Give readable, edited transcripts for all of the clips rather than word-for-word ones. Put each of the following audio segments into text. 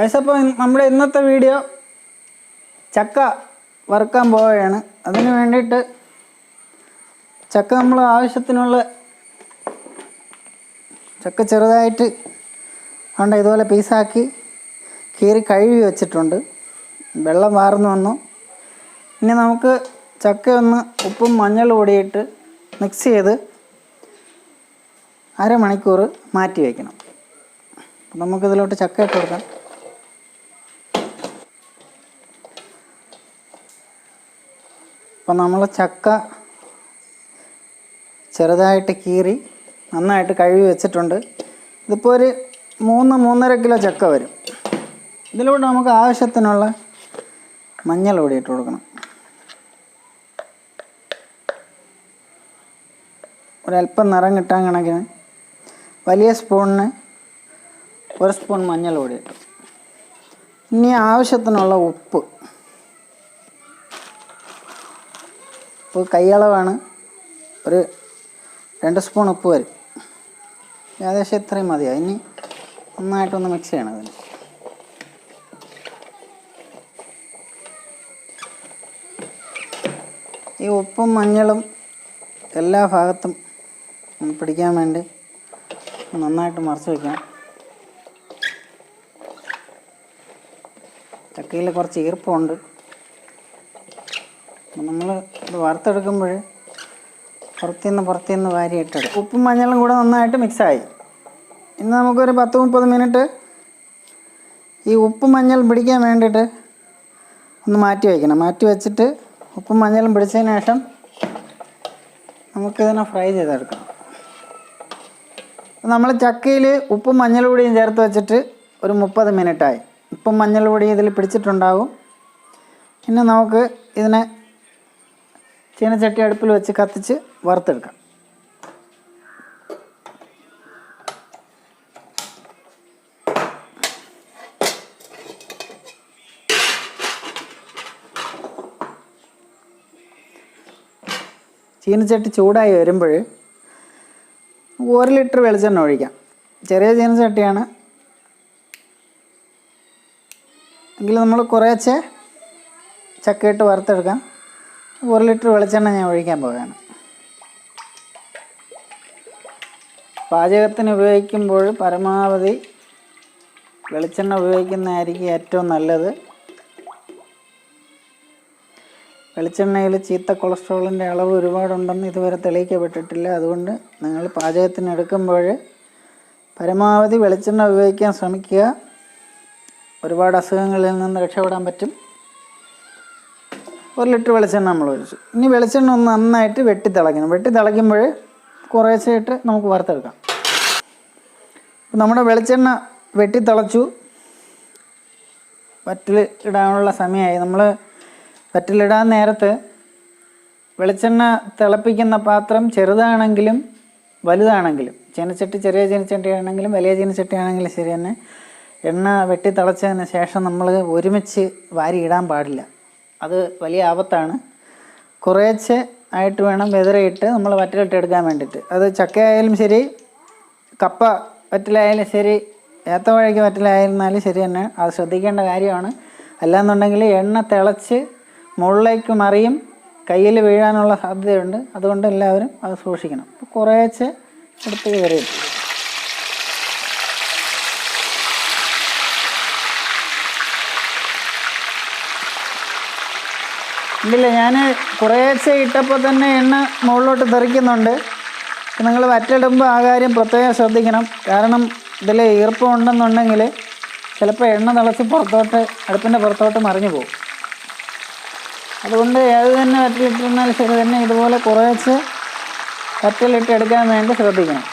അപ്പോൾ നമ്മുടെ ഇന്നത്തെ വീഡിയോ ചക്ക വറുക്കാൻ പോവുകയാണ്. അതിന് വേണ്ടിയിട്ട് ചക്ക നമ്മൾ ആവശ്യത്തിനുള്ള ചക്ക ചെറുതായിട്ട് ഉണ്ട് ഇതുപോലെ പീസാക്കി കീറി കഴുകി വെച്ചിട്ടുണ്ട്. വെള്ളം വാർന്നു വന്നു. ഇനി നമുക്ക് ചക്ക ഒന്ന് ഉപ്പും മഞ്ഞളും കൂടിയിട്ട് മിക്സ് ചെയ്ത് അരമണിക്കൂർ മാറ്റി വയ്ക്കണം. അപ്പം നമുക്കിതിലോട്ട് ചക്ക ഇട്ട് കൊടുക്കാം. അപ്പം നമ്മൾ ചക്ക ചെറുതായിട്ട് കീറി നന്നായിട്ട് കഴുകി വെച്ചിട്ടുണ്ട്. ഇതിപ്പോൾ ഒരു 3-3.5 കിലോ ചക്ക വരും. ഇതിലൂടെ നമുക്ക് ആവശ്യത്തിനുള്ള മഞ്ഞൾ കൂടി ഇട്ട് കൊടുക്കണം. ഒരല്പം നിറം കിട്ടാൻ കണക്കിന് വലിയ സ്പൂണിന് 1 സ്പൂൺ മഞ്ഞൾ പൊടി ഇട്ടു. ഇനി ആവശ്യത്തിനുള്ള ഉപ്പ് കൈയളവാണ്. ഒരു 2 സ്പൂൺ ഉപ്പ് വരും. ഏകദേശം ഇത്രയും മതിയാവും. ഇനി നന്നായിട്ടൊന്ന് മിക്സ് ചെയ്യണം. അതിന് ഈ ഉപ്പും മഞ്ഞളും എല്ലാ ഭാഗത്തും പിടിക്കാൻ വേണ്ടി നന്നായിട്ട് മറിച്ച് വയ്ക്കണം. ചക്കയിൽ കുറച്ച് ഈർപ്പമുണ്ട്. നമ്മൾ ഇത് വറുത്തെടുക്കുമ്പോൾ പുറത്തുനിന്ന് വാരിയിട്ടെടുക്കും. ഉപ്പും മഞ്ഞളും കൂടെ നന്നായിട്ട് മിക്സായി. ഇന്ന് നമുക്കൊരു 10-30 മിനിറ്റ് ഈ ഉപ്പും മഞ്ഞളും പിടിക്കാൻ വേണ്ടിയിട്ട് ഒന്ന് മാറ്റി വയ്ക്കണം. മാറ്റി വെച്ചിട്ട് ഉപ്പും മഞ്ഞളും പിടിച്ചതിന് ശേഷം നമുക്കിതിനെ ഫ്രൈ ചെയ്തെടുക്കണം. നമ്മൾ ചക്കയിൽ ഉപ്പും മഞ്ഞൾ പൊടിയും ചേർത്ത് വെച്ചിട്ട് ഒരു 30 മിനിറ്റായി. ഉപ്പും മഞ്ഞൾ പൊടിയും ഇതിൽ പിടിച്ചിട്ടുണ്ടാകും. പിന്നെ നമുക്ക് ഇതിനെ ചീനച്ചട്ടി അടുപ്പിൽ വെച്ച് കത്തിച്ച് വറുത്തെടുക്കാം. ചീനച്ചട്ടി ചൂടായി വരുമ്പോൾ 1 ലിറ്റർ വെളിച്ചെണ്ണ ഒഴിക്കാം. ചെറിയ ചീനച്ചട്ടിയാണ് എങ്കിൽ നമ്മൾ കുറേശ്ശെ ചക്കയിട്ട് വറുത്തെടുക്കാം. 1 ലിറ്റർ വെളിച്ചെണ്ണ ഞാൻ ഒഴിക്കാൻ പോവുകയാണ്. പാചകത്തിന് ഉപയോഗിക്കുമ്പോൾ പരമാവധി വെളിച്ചെണ്ണ ഉപയോഗിക്കുന്നതായിരിക്കും ഏറ്റവും നല്ലത്. വെളിച്ചെണ്ണയിൽ ചീത്ത കൊളസ്ട്രോളിൻ്റെ അളവ് ഒരുപാടുണ്ടെന്ന് ഇതുവരെ തെളിയിക്കപ്പെട്ടിട്ടില്ല. അതുകൊണ്ട് നിങ്ങൾ പാചകത്തിന് എടുക്കുമ്പോൾ പരമാവധി വെളിച്ചെണ്ണ ഉപയോഗിക്കാൻ ശ്രമിക്കുക. ഒരുപാട് അസുഖങ്ങളിൽ നിന്ന് രക്ഷപ്പെടാൻ പറ്റും. 1 ലിറ്റർ വെളിച്ചെണ്ണ നമ്മൾ ഒഴിച്ചു. ഇനി വെളിച്ചെണ്ണ ഒന്ന് നന്നായിട്ട് വെട്ടി തിളയ്ക്കുമ്പോൾ കുറേശ്ശായിട്ട് നമുക്ക് വറുത്തെടുക്കാം. നമ്മുടെ വെളിച്ചെണ്ണ വെട്ടി തിളച്ചു. വറ്റൽ ഇടാനുള്ള സമയമായി. നമ്മൾ വറ്റലിടാൻ നേരത്ത് വെളിച്ചെണ്ണ തിളപ്പിക്കുന്ന പാത്രം ചെറുതാണെങ്കിലും വലുതാണെങ്കിലും, ചീനച്ചട്ടി ചെറിയ ചീനച്ചട്ടി ആണെങ്കിലും വലിയ ചീനച്ചട്ടി ആണെങ്കിലും ശരി തന്നെ, എണ്ണ വെട്ടി തിളച്ചതിന് ശേഷം നമ്മൾ ഒരുമിച്ച് വാരി ഇടാൻ പാടില്ല. അത് വലിയ ആപത്താണ്. കുറേശ്ശെ ആയിട്ട് വേണം വെതറിയിട്ട് നമ്മൾ വറ്റലിട്ടെടുക്കാൻ വേണ്ടിയിട്ട്. അത് ചക്കയായാലും ശരി, കപ്പ വറ്റലായാലും ശരി, ഏത്തവാഴയ്ക്ക് വറ്റലായിരുന്നാലും ശരി തന്നെ അത് ശ്രദ്ധിക്കേണ്ട കാര്യമാണ്. അല്ലാന്നുണ്ടെങ്കിൽ എണ്ണ തിളച്ച് മുകളിലേക്ക് മറിയും, കയ്യിൽ വീഴാനുള്ള സാധ്യതയുണ്ട്. അതുകൊണ്ട് എല്ലാവരും അത് സൂക്ഷിക്കണം. അപ്പോൾ കുറേശ്ശെ എടുത്ത് കയറിയിട്ട് ഇല്ല, ഞാൻ കുറേശ്ശെ ഇട്ടപ്പോൾ തന്നെ എണ്ണ മുകളിലോട്ട് തെറിക്കുന്നുണ്ട്. നിങ്ങൾ വറ്റിടുമ്പോൾ ആ കാര്യം പ്രത്യേകം ശ്രദ്ധിക്കണം. കാരണം ഇതിൽ ഈർപ്പം ഉണ്ടെന്നുണ്ടെങ്കിൽ ചിലപ്പോൾ എണ്ണ തിളച്ച് അടുപ്പിൻ്റെ പുറത്തോട്ട് മറിഞ്ഞു പോകും. അതുകൊണ്ട് ഏത് തന്നെ വറ്റലിട്ടിരുന്നാലും ശരി തന്നെ ഇതുപോലെ കുറേശ്ശെ വറ്റലിട്ട് എടുക്കാൻ വേണ്ടി ശ്രദ്ധിക്കണം.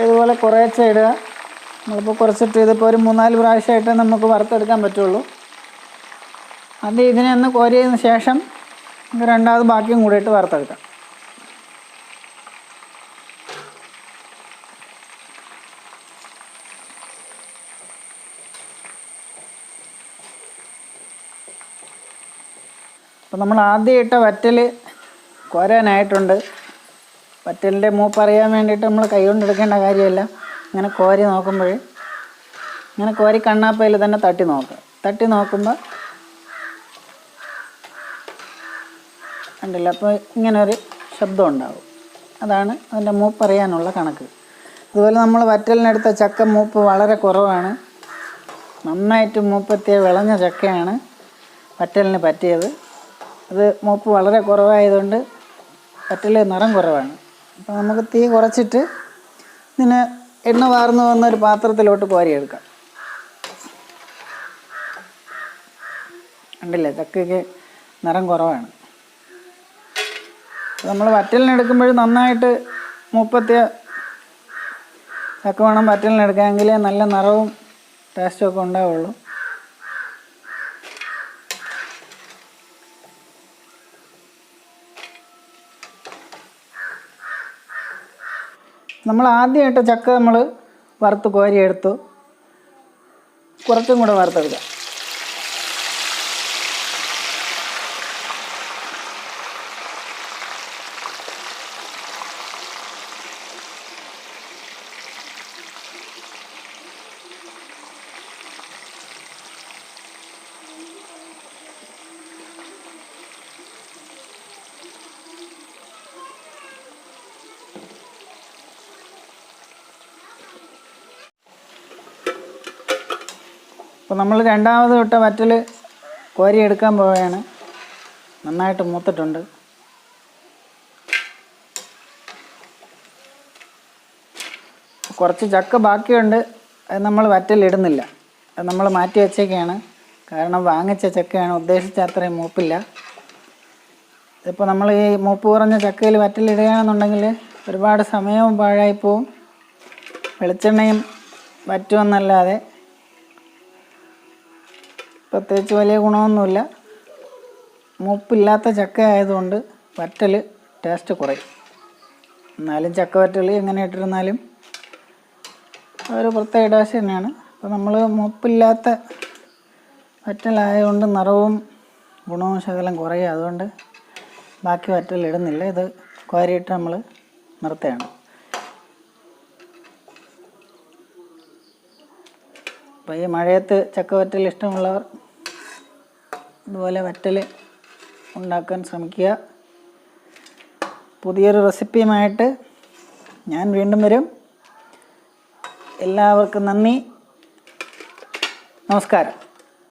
ഇതുപോലെ കുറേശ്ശെ ഇടുക. നമ്മളിപ്പോൾ കുറച്ചിട്ട് ഇതിപ്പോൾ ഒരു 3-4 പ്രാവശ്യമായിട്ട് നമുക്ക് വറുത്തെടുക്കാൻ പറ്റുള്ളൂ. അത് ഇതിനെ ഒന്ന് കോരിയതിന് ശേഷം നമുക്ക് രണ്ടാമത് ബാക്കിയും കൂടിയിട്ട് വറുത്തെടുക്കാം. അപ്പോൾ നമ്മൾ ആദ്യം ഇട്ട വറ്റൽ കോരാനായിട്ടുണ്ട്. വറ്റലിൻ്റെ മൂപ്പറിയാൻ വേണ്ടിയിട്ട് നമ്മൾ കൈ കൊണ്ട് എടുക്കേണ്ട കാര്യമല്ല. ഇങ്ങനെ കോരി നോക്കുമ്പോൾ ഇങ്ങനെ കോരി കണ്ണാപ്പയിൽ തന്നെ തട്ടി നോക്കുക. തട്ടി നോക്കുമ്പോൾ കണ്ടില്ല, അപ്പോൾ ഇങ്ങനൊരു ശബ്ദം ഉണ്ടാവും. അതാണ് അതിൻ്റെ മൂപ്പറിയാനുള്ള കണക്ക്. അതുപോലെ നമ്മൾ വറ്റലിനെടുത്ത ചക്ക മൂപ്പ് വളരെ കുറവാണ്. നന്നായിട്ട് മൂപ്പെത്തിയ വിളഞ്ഞ ചക്കയാണ് വറ്റലിന് പറ്റിയത്. അത് മൂപ്പ് വളരെ കുറവായതുകൊണ്ട് വറ്റൽ നിറം കുറവാണ്. അപ്പോൾ നമുക്ക് തീ കുറച്ചിട്ട് ഇതിന് എണ്ണ വാർന്നു വന്നൊരു പാത്രത്തിലോട്ട് കോരിയെടുക്കാം. കണ്ടില്ലേ, ചക്കയ്ക്ക് നിറം കുറവാണ്. നമ്മൾ വറ്റലിനെടുക്കുമ്പോൾ നന്നായിട്ട് മൂപ്പത്തിയ ചക്ക വേണം വറ്റലിനെടുക്കാമെങ്കിലേ നല്ല നിറവും ടേസ്റ്റും ഒക്കെ ഉണ്ടാവുള്ളൂ. നമ്മൾ ആദ്യമായിട്ട് ചക്ക നമ്മൾ വറുത്ത് കോരിയെടുത്തു. കുറച്ചും കൂടെ വറുത്തെടുക്കാം. അപ്പോൾ നമ്മൾ രണ്ടാമത് ഇട്ട വറ്റൽ കോരിയെടുക്കാൻ പോവുകയാണ്. നന്നായിട്ട് മൂത്തിട്ടുണ്ട്. കുറച്ച് ചക്ക ബാക്കിയുണ്ട്. അത് നമ്മൾ വറ്റലിടുന്നില്ല. അത് നമ്മൾ മാറ്റി വെച്ചേക്കാണ്. കാരണം വാങ്ങിച്ച ചക്കയാണ്, ഉദ്ദേശിച്ച അത്രയും മൂപ്പില്ല. ഇതിപ്പോൾ നമ്മൾ ഈ മൂപ്പ് കുറഞ്ഞ ചക്കയിൽ വറ്റലിടുകയാണെന്നുണ്ടെങ്കിൽ ഒരുപാട് സമയവും പാഴായിപ്പോവും, വെളിച്ചെണ്ണയും വറ്റുമെന്നല്ലാതെ പ്രത്യേകിച്ച് വലിയ ഗുണമൊന്നുമില്ല. മൂപ്പില്ലാത്ത ചക്ക ആയതുകൊണ്ട് വറ്റൽ ടേസ്റ്റ് കുറയും. എന്നാലും ചക്ക വറ്റൽ എങ്ങനെ ഇട്ടിരുന്നാലും ഒരു പ്രത്യേക ടേസ്റ്റ് തന്നെയാണ്. അപ്പോൾ നമ്മൾ മൂപ്പില്ലാത്ത വറ്റലായതുകൊണ്ട് നിറവും ഗുണവും ശകലം കുറയും. അതുകൊണ്ട് ബാക്കി വറ്റൽ ഇടുന്നില്ല. ഇത് കോരിയിട്ട് നമ്മൾ നിർത്തുകയാണ്. അപ്പോൾ ഈ മഴയത്ത് ചക്ക വറ്റൽ ഇഷ്ടമുള്ളവർ ഇതുപോലെ വറ്റൽ ഉണ്ടാക്കാൻ ശ്രമിക്കുക. പുതിയൊരു റെസിപ്പിയുമായിട്ട് ഞാൻ വീണ്ടും വരും. എല്ലാവർക്കും നന്ദി, നമസ്കാരം.